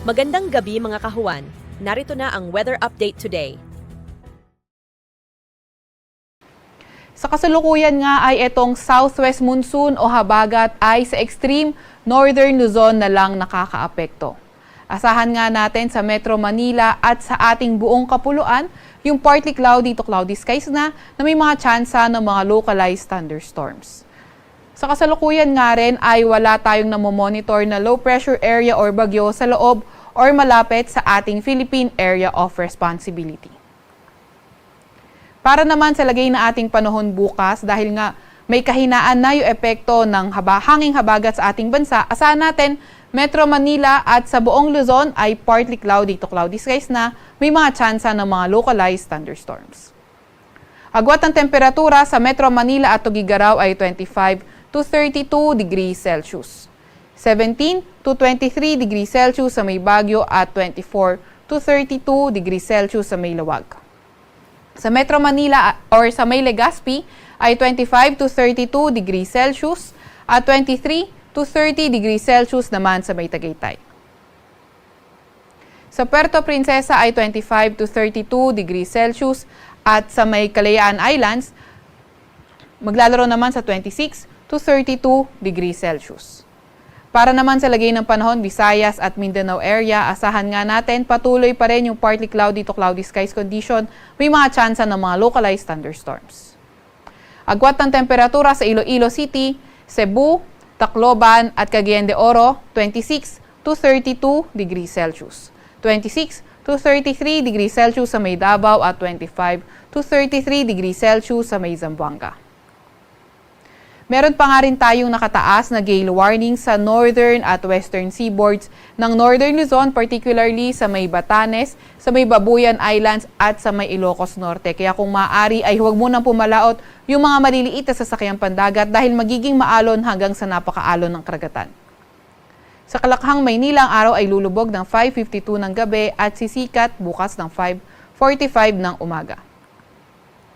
Magandang gabi mga kahuwan. Narito na ang weather update today. Sa kasalukuyan nga ay itong southwest monsoon o habagat ay sa extreme northern Luzon na lang nakakaapekto. Asahan nga natin sa Metro Manila at sa ating buong kapuluan yung partly cloudy to cloudy skies na may mga tsansa ng mga localized thunderstorms. Sa kasalukuyan nga rin ay wala tayong namomonitor na low pressure area or bagyo sa loob or malapit sa ating Philippine Area of Responsibility. Para naman sa lagay na ating panahon bukas, dahil nga may kahinaan na yung epekto ng hanging habagat sa ating bansa, asahan natin Metro Manila at sa buong Luzon ay partly cloudy to cloudy skies na may mga tsansa ng mga localized thunderstorms. Agwat ng temperatura sa Metro Manila at Tuguegarao ay 25 to 32 degrees Celsius. 17 to 23 degrees Celsius sa may Baguio at 24 to 32 degrees Celsius sa may Lawag. Sa Metro Manila or sa may Legazpi ay 25 to 32 degrees Celsius at 23 to 30 degrees Celsius naman sa may Tagaytay. Sa Puerto Princesa ay 25 to 32 degrees Celsius at sa may Kalayaan Islands maglalaro naman sa 26 to 32 degrees Celsius. Para naman sa lagay ng panahon, Visayas at Mindanao area, asahan nga natin patuloy pa rin yung partly cloudy to cloudy skies condition, may mga tsansa ng mga localized thunderstorms. Agwat ng temperatura sa Iloilo City, Cebu, Tacloban at Cagayan de Oro, 26 to 32 degrees Celsius. 26 to 33 degrees Celsius sa may Davao at 25 to 33 degrees Celsius sa may Zamboanga. Meron pa nga rin tayong nakataas na gale warning sa northern at western seaboards ng northern Luzon, particularly sa may Batanes, sa may Babuyan Islands at sa may Ilocos Norte. Kaya kung maaari ay huwag munang pumalaot yung mga maliliit na sasakyang pandagat dahil magiging maalon hanggang sa napakaalon ng karagatan. Sa Kalakhang, Maynila, ang araw ay lulubog ng 5:52 ng gabi at sisikat bukas ng 5:45 ng umaga.